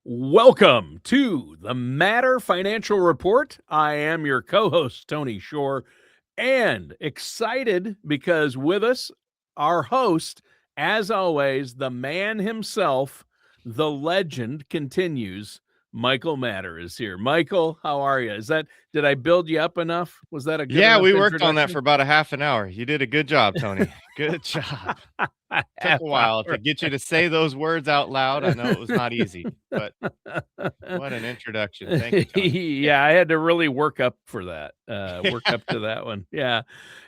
Welcome to the Matter Financial Report. I am your co-host, Tony Shore, and excited because with us, our host, as always, the man himself, the legend continues. Michael Matter is here. Michael, how are you? Did I build you up enough? Was that a good Yeah, enough we worked on that introduction? for about a half an hour. You did a good job, Tony. Good job. Took Half a while to hour. get you to say those words out loud. I know it was not easy, but what an introduction. Thank you, Tony. Yeah, I had to really work up for that. Work up to that one. Yeah.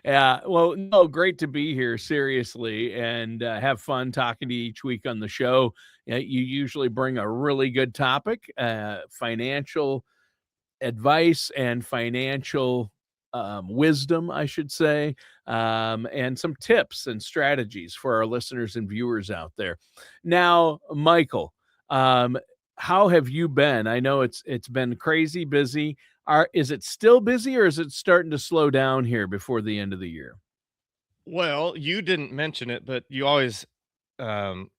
Yeah. Well, no, great to be here, seriously, and have fun talking to you each week on the show. You usually bring a really good topic, financial advice and financial wisdom, I should say, and some tips and strategies for our listeners and viewers out there. Now, Michael, how have you been? I know it's been crazy busy. Is it still busy, or is it starting to slow down here before the end of the year? Well, you didn't mention it, but you always, when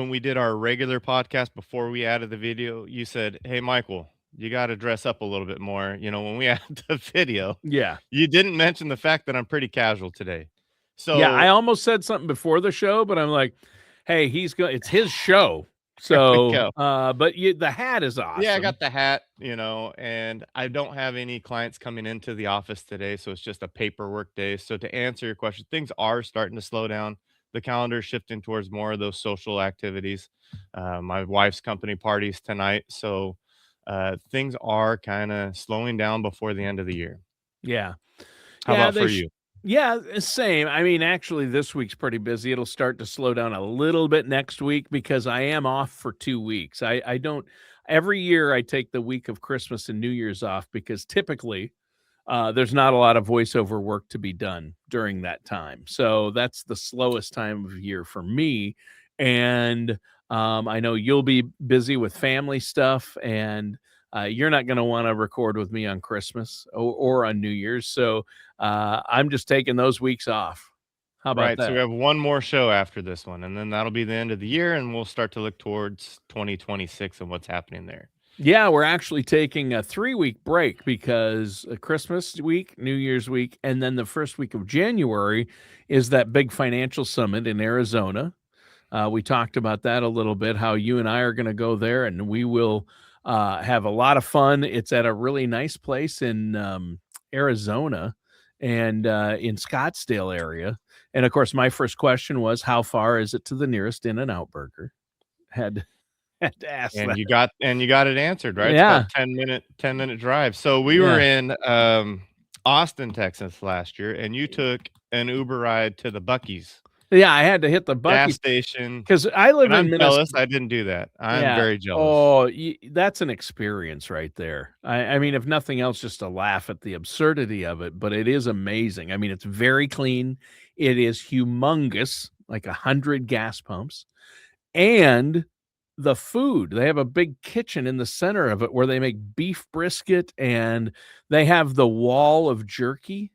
we did our regular podcast before we added the video, you said, "Hey, Michael, you got to dress up a little bit more." When we added the video, Yeah. you didn't mention the fact that I'm pretty casual today. Yeah, I So almost said something before the show, but I'm like, hey, it's his show. there we So, go. but the hat is Yeah, I awesome. got the hat, and I don't have any clients coming into the office today, so it's just a paperwork day. So to answer your question, things are starting to slow down. The calendar is shifting towards more of those social activities. My wife's company parties tonight, so things are kind of slowing down before the end of the year. Yeah. How Yeah, about for you? yeah, same. I mean, actually, this week's pretty busy. It'll start to slow down a little bit next week because I am off for 2 weeks. I don't every year I take the week of Christmas and New Year's off because typically there's not a lot of voiceover work to be done during that time. So that's the slowest time of year for me. And I know you'll be busy with family stuff, and you're not going to want to record with me on Christmas or on New Year's. So I'm just taking those weeks off. How about Right. So we that? have one more show after this one, and then that'll be the end of the year, and we'll start to look towards 2026 and what's happening there. Yeah, we're actually taking a 3-week break because Christmas week, New Year's week, and then the first week of January is that big financial summit in Arizona. We talked about that a little bit, how you and I are going to go there, and we will have a lot of fun. It's at a really nice place in Arizona and in Scottsdale area. And of course, my first question was, how far is it to the nearest In-N-Out burger? Had had to ask And that. you got it answered, right? It's Yeah, about 10-minute drive. So we were yeah. in Austin, Texas last year, and you took an Uber ride to the Buc-ee's Yeah, I had to hit the gas Buc-ee's station. because I live And I'm in Minnesota. jealous I didn't do that. I'm Yeah. very jealous. Oh, that's an experience right there. I mean, if nothing else, just to laugh at the absurdity of it, but it is amazing. I mean, it's very clean. It is humongous, like 100 gas pumps. And the food, they have a big kitchen in the center of it where they make beef brisket, and they have the wall of jerky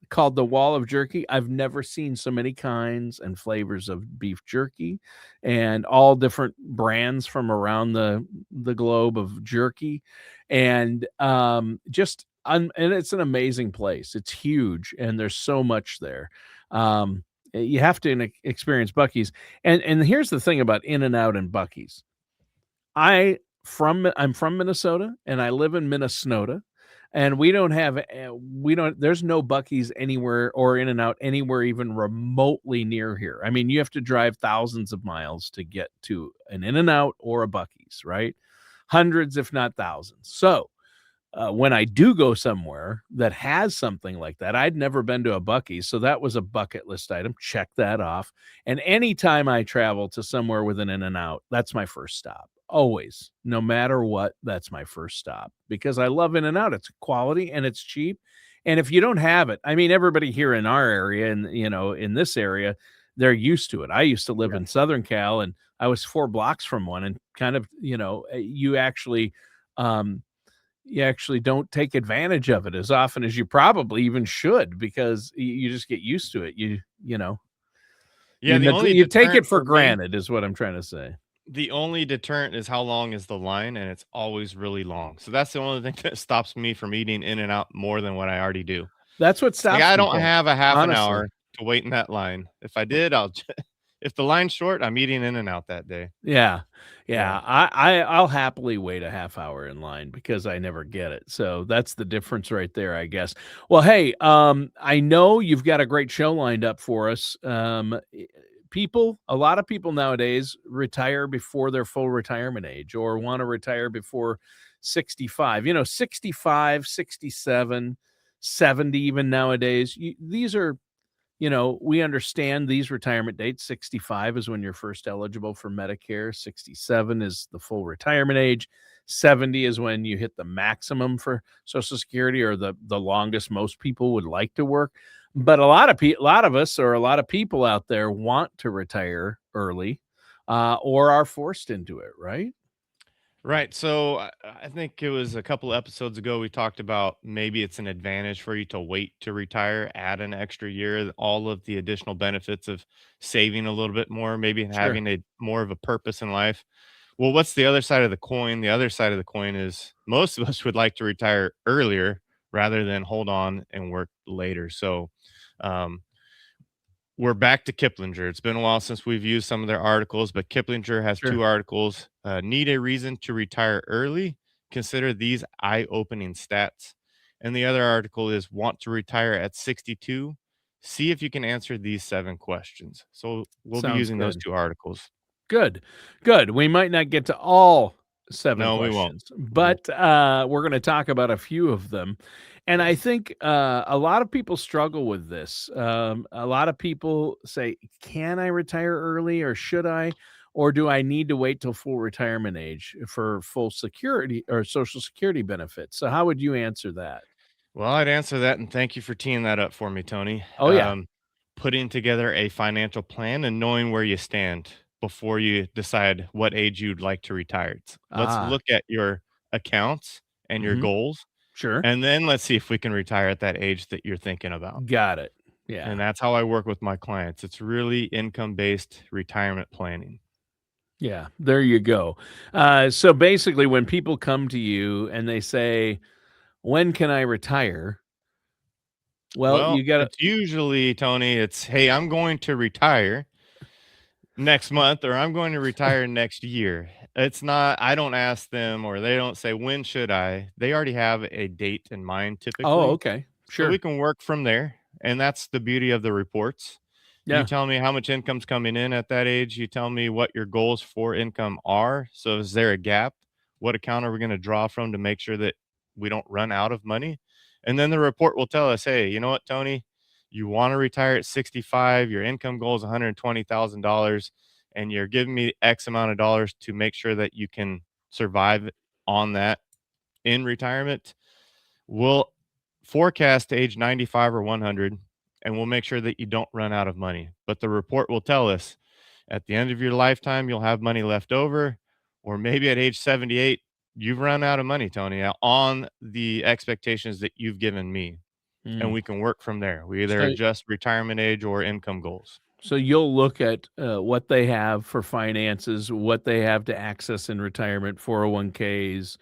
called the Wall of Jerky. I've never seen so many kinds and flavors of beef jerky and all different brands from around the globe of jerky. And and it's an amazing place. It's huge and there's so much there. You have to experience Buc-ee's. And here's the thing about In-N-Out and Buc-ee's. I'm from Minnesota and I live in Minnesota, and there's no Buc-ee's anywhere or In-N-Out anywhere even remotely near here. I mean, you have to drive thousands of miles to get to an In-N-Out or a Buc-ee's, right? Hundreds, if not thousands. So when I do go somewhere that has something like that, I'd never been to a Buc-ee's, so that was a bucket list item. Check that off. And anytime I travel to somewhere with an In-N-Out, that's my first stop. Always, no matter what, that's my first stop because I love In-N-Out. It's quality and it's cheap. And if you don't have it, I mean, everybody here in our area and in this area, they're used to it. I used to live Yeah. in Southern Cal, and I was 4 blocks from one, and kind of, um, you actually don't take advantage of it as often as you probably even should because you just get used to it. Yeah, the only You take it deterrent for for me granted is what I'm trying to say. The only deterrent is how long is the line, and it's always really long. So that's the only thing that stops me from eating in and out more than what I already do. That's what Like, stops I don't people, have a half an honestly. hour to wait in that line. If I did, I'll if the line's short, I'm eating in and out that day. Yeah. Yeah. Yeah. I'll happily wait a half hour in line because I never get it. So that's the difference right there, I guess. Well, hey, I know you've got a great show lined up for us. A lot of people nowadays retire before their full retirement age or want to retire before 65. 65, 67, 70 even nowadays. These are we understand these retirement dates. 65 is when you're first eligible for Medicare. 67 is the full retirement age. 70 is when you hit the maximum for Social Security or the longest most people would like to work. But a lot of us or a lot of people out there want to retire early or are forced into it, right? Right. So I think it was a couple episodes ago we talked about maybe it's an advantage for you to wait to retire, add an extra year, all of the additional benefits of saving a little bit more, maybe Sure. having a more of a purpose in life. Well, what's the other side of the coin? The other side of the coin is most of us would like to retire earlier rather than hold on and work later. So um, we're back to Kiplinger. It's been a while since we've used some of their articles, but Kiplinger has Sure. two articles. Need a reason to retire early? Consider these eye opening stats. And the other article is Want to retire at 62? See if you can answer these 7 questions. So we'll be Sounds using those good. two articles. Good, good. We might not get to all 7 No, we won't. questions, Mhm. but, we're gonna talk about a few of them, and I Yes. think, a lot of people struggle with this. A lot of people say, "Can I retire early or should I? Or do I need to wait till full retirement age for full security or Social Security benefits?" So how would you answer that? Well, I'd answer that and thank you for teeing that up for me, Tony. Oh, yeah. Putting together a financial plan and knowing where you stand before you decide what age you'd like to retire. Let's Ah, look at your accounts and your mhm. goals, Sure. and then let's see if we can retire at that age that you're thinking about. Got it. And Yeah. that's how I work with my clients. It's really income based retirement planning. Yeah, there you go. So basically, when people come to you and they say, "When can I retire?" Well, Well, you gotta. it's usually, Tony, it's hey, I'm going to retire next month or I'm going to retire next year. It's not I don't ask them or they don't say when should I? They already have a date in mind Oh, typically. okay. So we Sure. can work from there. And that's the beauty of the reports. You Yeah. tell me how much income's coming in at that age. You tell me what your goals for income are. So is there a gap? What account are we going to draw from to make sure that we don't run out of money? And then the report will tell us, hey, you know what, Tony? You want to retire at 65, your income goal is $120,000 and you're giving me X amount of dollars to make sure that you can survive on that in retirement. We'll forecast to age 95 or 100, and we'll make sure that you don't run out of money. But the report will tell us at the end of your lifetime, you'll have money left over, or maybe at age 78, you've run out of money, Tony, on the expectations that you've given me. And Mm. we can work from there. We either So, adjust retirement age or income goals. so you'll look at what they have for finances, what they have to access in retirement, 401ks,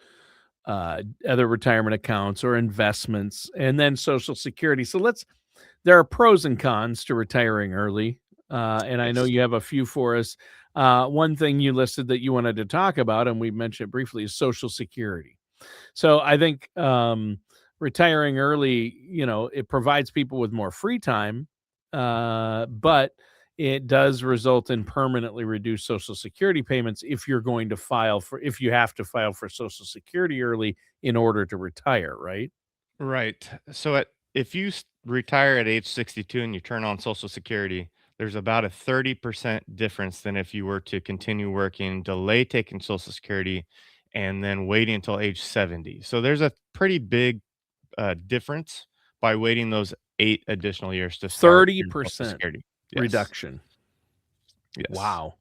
other retirement accounts or investments, and then Social Security. So there are pros and cons to retiring early, and I know Yes. you have a few for us. One thing you listed that you wanted to talk about, and we mentioned briefly, is Social Security. So I think retiring early, it provides people with more free time, but it does result in permanently reduced Social Security payments if you have to file for Social Security early in order to retire, right? Right. So if you retire at age 62 and you turn on Social Security, there's about a 30% difference than if you were to continue working, delay taking Social Security, and then waiting until age 70. So there's a pretty big difference by waiting those 8 additional years to start your Social 30% Security. Yes. reduction. Yes. Wow.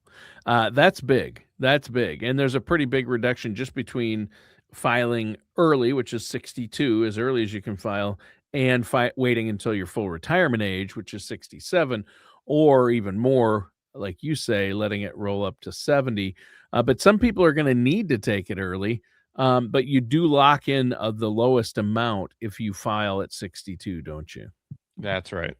That's big. That's big. And there's a pretty big reduction just between filing early, which is 62, as early as you can file, and waiting until your full retirement age, which is 67, or even more, like you say, letting it roll up to 70. But some people are going to need to take it early. But you do lock in the lowest amount if you file at 62, don't you? That's right.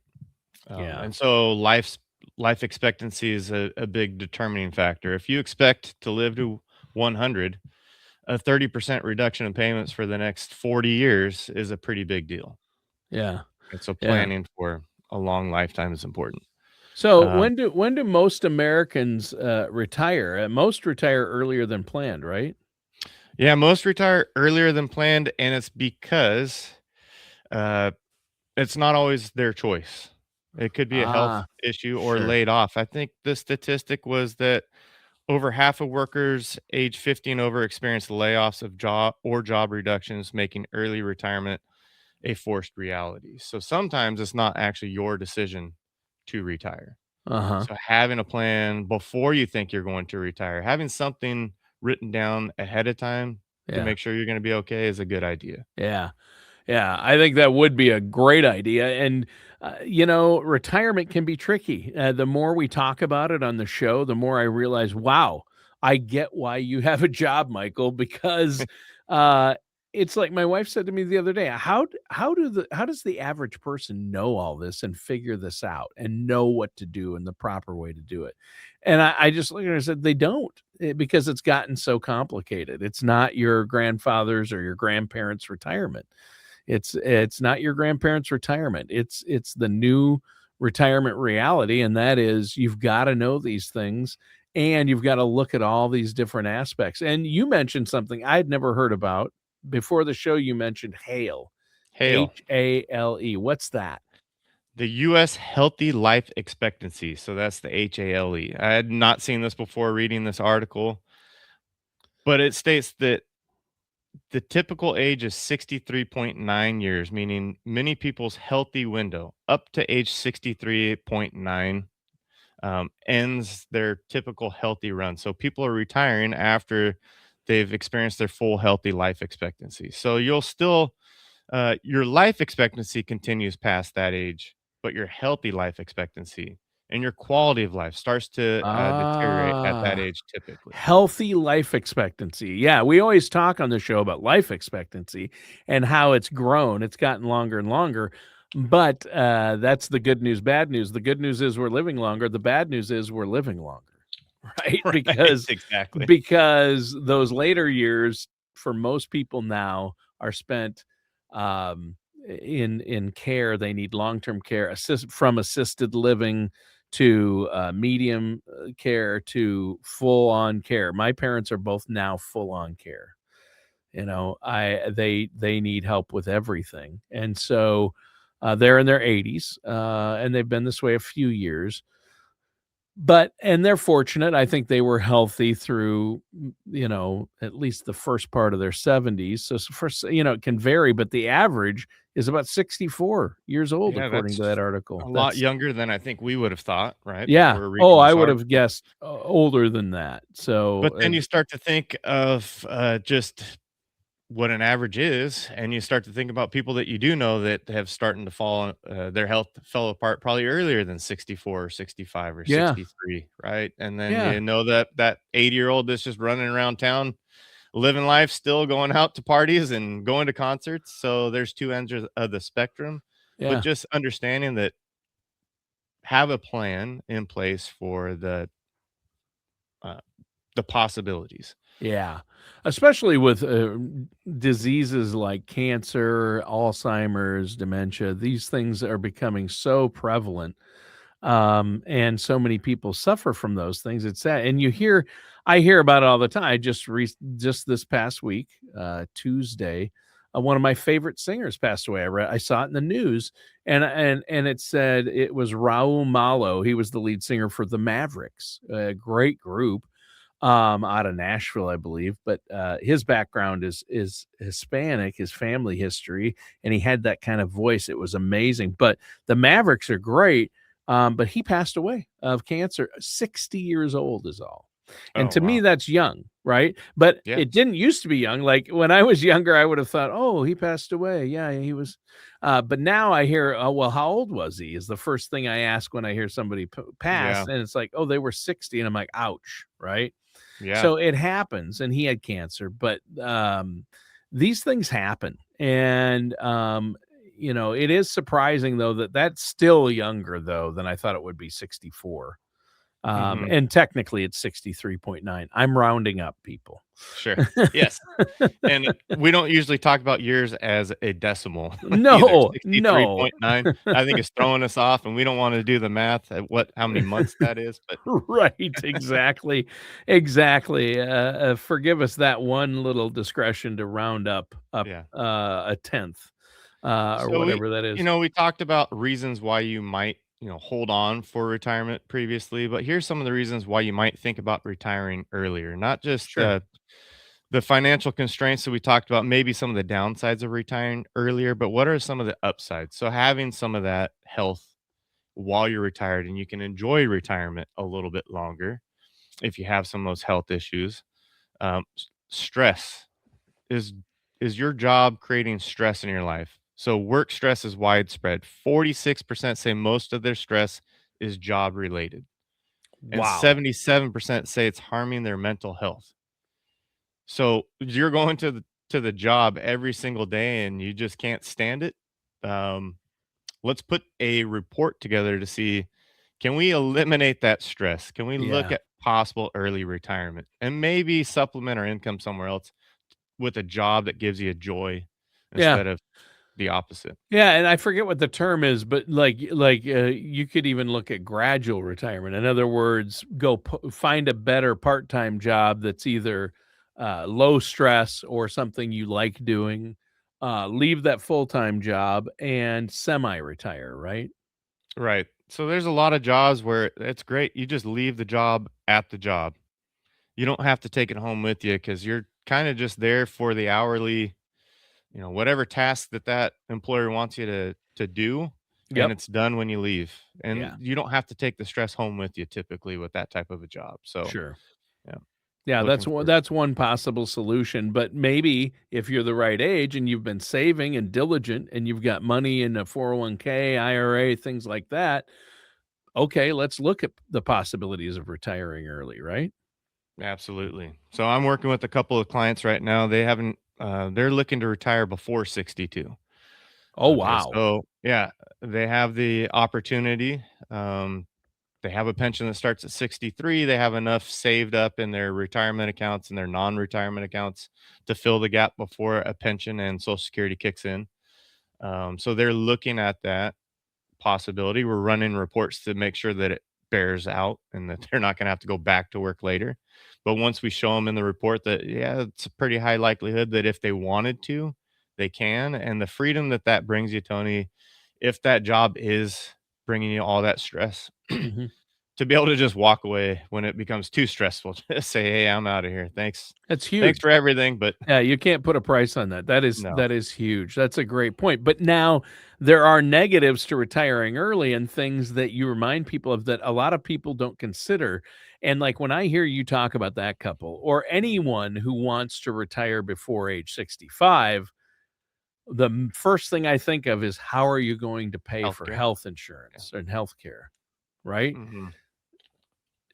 Yeah. And so life expectancy is a big determining factor. If you expect to live to 100, a 30% reduction in payments for the next 40 years is a pretty big deal. Yeah. And so Yeah. planning for a long lifetime is important. So Um, when do most Americans retire? Most retire earlier than planned, right? yeah, most retire earlier than planned, and it's because uh, it's not always their choice. It could be a health Ah, issue or sure. laid off. I think the statistic was that over half of workers age 50 and over experience layoffs of job reductions, making early retirement a forced reality. So sometimes it's not actually your decision to retire. Uh-huh. So having a plan before you think you're going to retire, having something written down ahead of time to Yeah. make sure you're going to be okay is a good idea. Yeah. Yeah, I think that would be a great idea. And, retirement can be tricky. The more we talk about it on the show, the more I realize, wow, I get why you have a job, Michael, because uh, it's like my wife said to me the other day, how does the average person know all this and figure this out and know what to do and the proper way to do it? And I just looked at her and said, they don't because it's gotten so complicated. It's not your grandfather's or your grandparents' retirement. It's not your grandparents' retirement. It's the new retirement reality, and that is you've gotta know these things, and you've gotta look at all these different aspects. And you mentioned something I'd never heard about. Before the show, you mentioned HALE, Hail. HALE. What's that? The US healthy life expectancy. So that's the HALE. I had not seen this before reading this article, but it states that the typical age is 63.9 years, meaning many people's healthy window up to age 63.9 ends their typical healthy run. So people are retiring after they've experienced their full healthy life expectancy. So you'll still, your life expectancy continues past that age, but your healthy life expectancy and your quality of life starts to deteriorate at that Ah. age typically. Healthy life expectancy. Yeah, we always talk on the show about life expectancy and how it's grown. It's gotten longer and longer, but, that's the good news, bad news. The good news is we're living longer. The bad news is we're living longer, right? Right, exactly. Because those later years for most people now are spent, in care. They need long-term care, from assisted living to, medium, care to full-on care. My parents are both now full-on care. They need help with everything, and so, they're in their 80s, and they've been this way a few years. And they're fortunate. I think they were healthy through, at least the first part of their 70s. So first, it can vary, but the average is about 64 years old, Yeah, according that's to that article. a lot That's younger than I think we would have thought, right? Yeah. Before Oh, reading I this would have article. guessed older than that. So, But then you start to think of just what an average is, and you start to think about people that you do know that have starting to fall, their health fell apart probably earlier than 64 or 65 or yeah, 63, right? And then yeah, you know that that 80-year-old that's just running around town, living life, still going out to parties and going to concerts. So there's two ends of the spectrum, but yeah. just understanding that have a plan in place for uh, the possibilities. Yeah, especially with, diseases like cancer, Alzheimer's, dementia, these things are becoming so prevalent, and so many people suffer from those things, it's sad, and I hear about it all the time. Just this past week, Tuesday, one of my favorite singers passed away. I saw it in the news, and it said it was Raul Malo. He was the lead singer for the Mavericks, a great group, out of Nashville, I believe. But his background is Hispanic, his family history, and he had that kind of voice. It was amazing. But the Mavericks are great. But he passed away of cancer, 60 years old is all. And Oh, to me, wow. that's young, right? But it Yes. didn't used to be young. Like when I was younger, I would have thought, oh, he passed away. Yeah, he was. But now I hear, oh, well, how old was he? Is the first thing I ask when I hear somebody pass. Yeah. And it's like, oh, they were 60. And I'm like, ouch, right? Yeah. So it happens, and he had cancer, but, these things happen, and, it is surprising, though, that that's still younger, though, than I thought it would be, 64. Mhm. And technically, it's 63.9. I'm rounding up, people. Sure. Yes. And we don't usually talk about years as a decimal either. No, no. 63.9, I think, is throwing us off, and we don't wanna do the math at how many months that is, but Right, exactly, exactly, forgive us that one little discretion to round up, yeah. a tenth, or So whatever that is. we talked about reasons why you might, hold on for retirement previously, but here's some of the reasons why you might think about retiring earlier. Not just Sure. the financial constraints that we talked about, maybe some of the downsides of retiring earlier, but what are some of the upsides? So having some of that health while you're retired and you can enjoy retirement a little bit longer if you have some of those health issues. Stress is your job creating stress in your life? So work stress is widespread. 46% say most of their stress is job related, and Wow. 77% say it's harming their mental health. So you're going to the job every single day and you just can't stand it. Um, let's put a report together to see, can we eliminate that stress? Can we look Yeah, at possible early retirement and maybe supplement our income somewhere else with a job that gives you joy yeah. instead of the opposite? Yeah, and I forget what the term is, but you could even look at gradual retirement. In other words, find a better part-time job that's either, low stress or something you like doing, leave that full-time job and semi-retire, right? Right. So there's a lot of jobs where it's great. You just leave the job at the job. You don't have to take it home with you because you're kind of just there for the hourly, whatever task that employer wants you to do, and Yep. it's done when you leave. Yeah, And you don't have to take the stress home with you typically with that type of a job. So, sure. yeah, Yeah, looking for that's one possible solution, but maybe if you're the right age and you've been saving and diligent and you've got money in a 401k, IRA, things like that, okay, let's look at the possibilities of retiring early, right? absolutely. So I'm working with a couple of clients right now. They haven't they're looking to retire before 62. Oh, Okay, wow. so yeah, they have the opportunity. They have a pension that starts at 63. They have enough saved up in their retirement accounts and their non-retirement accounts to fill the gap before a pension and Social Security kicks in. So they're looking at that possibility. We're running reports to make sure that it bears out and that they're not going to have to go back to work later. But once we show them in the report that, yeah, it's a pretty high likelihood that if they wanted to, they can. And the freedom that that brings you, Tony, if that job is bringing you all that stress, Mhm. to be able to just walk away when it becomes too stressful, just say, hey, I'm out of here. Thanks. That's Thanks huge. for everything. But Yeah, you can't put a price on that. no, That is huge. That's a great point. But now there are negatives to retiring early and things that you remind people of that a lot of people don't consider. And like when I hear you talk about that couple or anyone who wants to retire before age 65, first thing I think of is how are you going to pay for healthcare. health Yeah. insurance and health care, right? Hmm.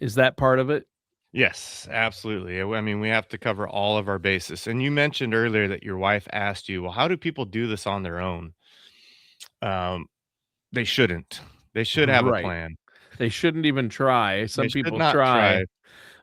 Is that part of it? Yes, absolutely. I mean, we have to cover all of our bases. And you mentioned earlier that your wife asked you, well, how do people do this on their own? Um, they shouldn't. They should have a Right. plan. They shouldn't even try. They Some should people not try. try.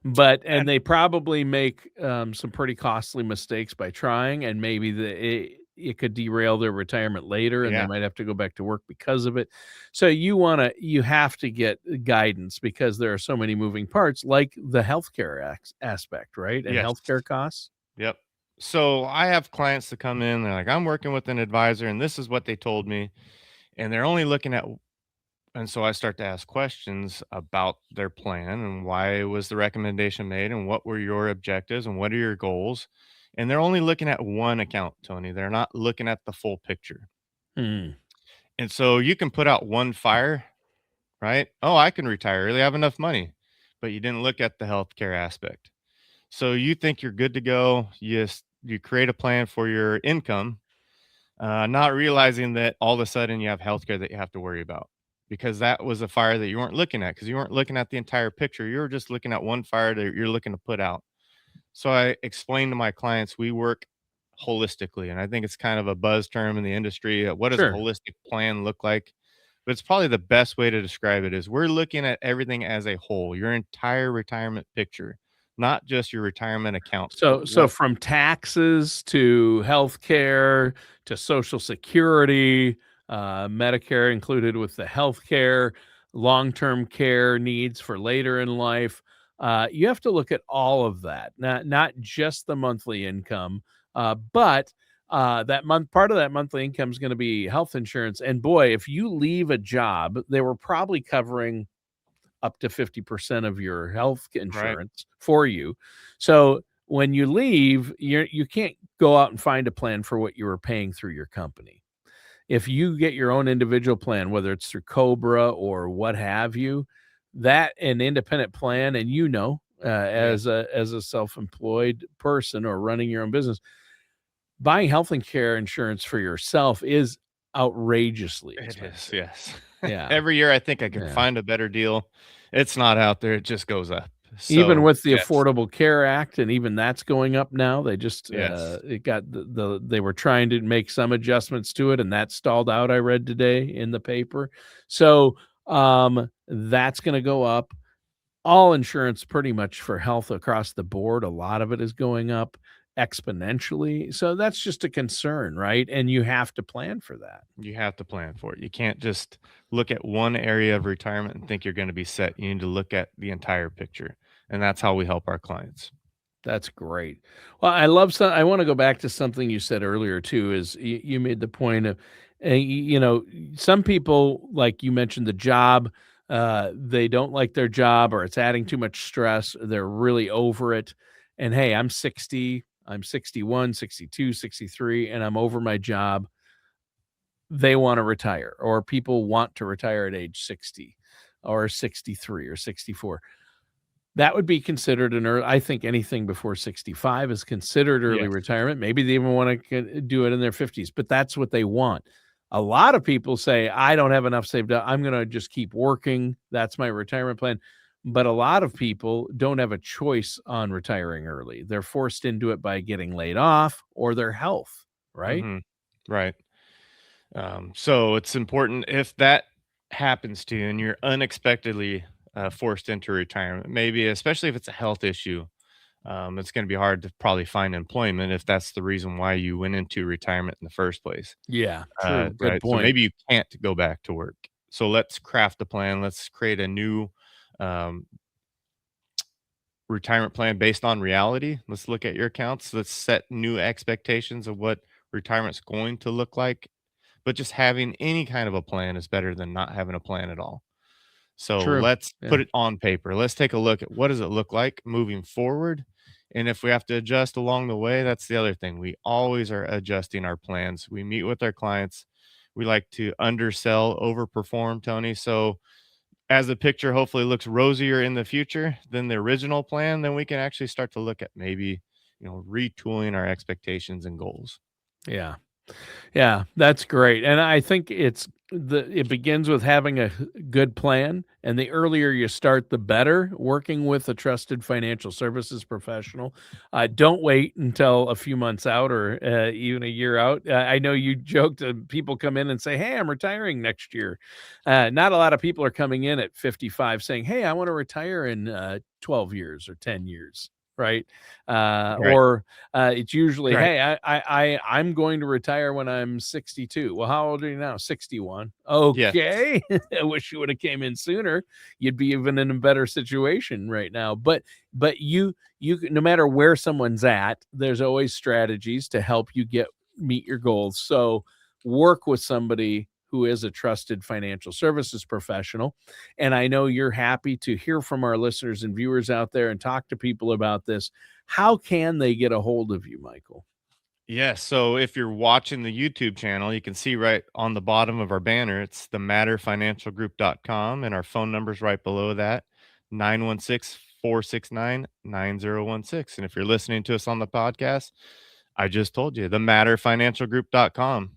And And they probably make, some pretty costly mistakes by trying, and maybe it could derail their retirement later, and they yeah, might have to go back to work because of it. So you have to get guidance because there are so many moving parts, like the healthcare aspect, right? And yes, healthcare costs. yep. So I have clients that come in, they're like, I'm working with an advisor, and this is what they told me. And they're only looking at, and so I start to ask questions about their plan and why was the recommendation made and what were your objectives and what are your goals. And they're only looking at one account, Tony. They're not looking at the full picture. Hmm. And so you can put out one fire, right? Oh, I can retire early. I have enough money. But you didn't look at the healthcare aspect. So you think you're good to go. You create a plan for your income, not realizing that all of a sudden you have healthcare that you have to worry about. because that was a fire that you weren't looking at because you weren't looking at the entire picture. You were just looking at one fire that you're looking to put out. So I explained to my clients we work holistically, and I think it's kind of a buzz term in the industry. What does a Sure. holistic plan look like? But it's probably the best way to describe it is we're looking at everything as a whole, your entire retirement picture, not just your retirement accounts, but So what from taxes to healthcare to Social Security, Medicare included with the healthcare, long-term care needs for later in life. You have to look at all of that, not just the monthly income, but that month part of that monthly income is going to be health insurance. And boy, if you leave a job, they were probably covering up to 50% of your health right? insurance for you. So when you leave, you can't go out and find a plan for what you were paying through your company. If you get your own individual plan, whether it's through Cobra or what have you, that an independent plan, and Yeah, as a self-employed person or running your own business, buying health and care insurance for yourself is outrageously it is. expensive. Yes. Yeah. Every year I think I can Yeah. find a better deal. It's not out there. It just goes up. Even So with the yes, Affordable Care Act, and even that's going up now, they just, yes. it got they were trying to make some adjustments to it, and that stalled out, I read today in the paper. So, that's gonna go up. All insurance pretty much for health across the board, a lot of it is going up exponentially, so that's just a concern, right? And you have to plan for that. You have to plan for it. You can't just look at one area of retirement and think you're going to be set. You need to look at the entire picture. And that's how we help our clients. That's great. Well, I wanna go back to something you said earlier too, is you made the point of, some people, like you mentioned the job, they don't like their job or it's adding too much stress, they're really over it, and, "Hey, I'm 60, I'm 61, 62, 63, and I'm over my job." They wanna retire, or people want to retire at age 60 or 63 or 64. That would be considered an early. I think anything before 65 is considered early Yes. retirement. Maybe they even wanna do it in their 50s, but that's what they want. A lot of people say, "I don't have enough saved up. I'm gonna just keep working. That's my retirement plan." But a lot of people don't have a choice on retiring early. They're forced into it by getting laid off or their health, right? Hmm. Right. So it's important if that happens to you and you're unexpectedly forced into retirement, maybe, especially if it's a health issue, it's going to be hard to probably find employment if that's the reason why you went into retirement in the first place. Yeah, true. Good Right. So point. maybe you can't go back to work. So let's craft a plan. Let's create a new um, retirement plan based on reality. Let's look at your accounts. Let's set new expectations of what retirement's going to look like. But just having any kind of a plan is better than not having a plan at all. So True. let's Yeah. put it on paper. Let's take a look at what does it look like moving forward. And if we have to adjust along the way, that's the other thing. We always are adjusting our plans. We meet with our clients. We like to undersell, overperform, Tony. So as the picture hopefully looks rosier in the future than the original plan, then we can actually start to look at maybe, retooling our expectations and goals. Yeah. Yeah, that's great, and I think it begins with having a good plan, and the earlier you start, the better, working with a trusted financial services professional. Don't wait until a few months out or, even a year out. I know you joked, people come in and say, "Hey, I'm retiring next year." Not a lot of people are coming in at 55 saying, "Hey, I wanna retire in, 12 years or 10 years." Right? Right. It's usually, Right. "Hey, I'm going to retire when I'm 62." "Well, how old are you now?" "61." Yes. "Okay. I wish you woulda came in sooner. You'd be even in a better situation right now." But no matter where someone's at, there's always strategies to help you meet your goals. So, work with somebody who is a trusted financial services professional, and I know you're happy to hear from our listeners and viewers out there and talk to people about this. How can they get a hold of you, Michael? Yes. So if you're watching the YouTube channel, you can see right on the bottom of our banner, it's the matterfinancialgroup.com, and our phone number's right below that, 916-469-9016. And if you're listening to us on the podcast, I just told you, the matterfinancialgroup.com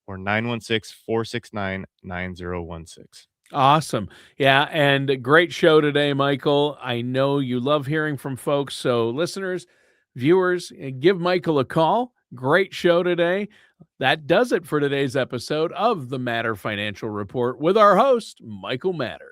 or 916-469-9016. Awesome. Yeah, and a great show today, Michael. I know you love hearing from folks. So, listeners, viewers, give Michael a call. Great show today. That does it for today's episode of the Matter Financial Report with our host, Michael Matter.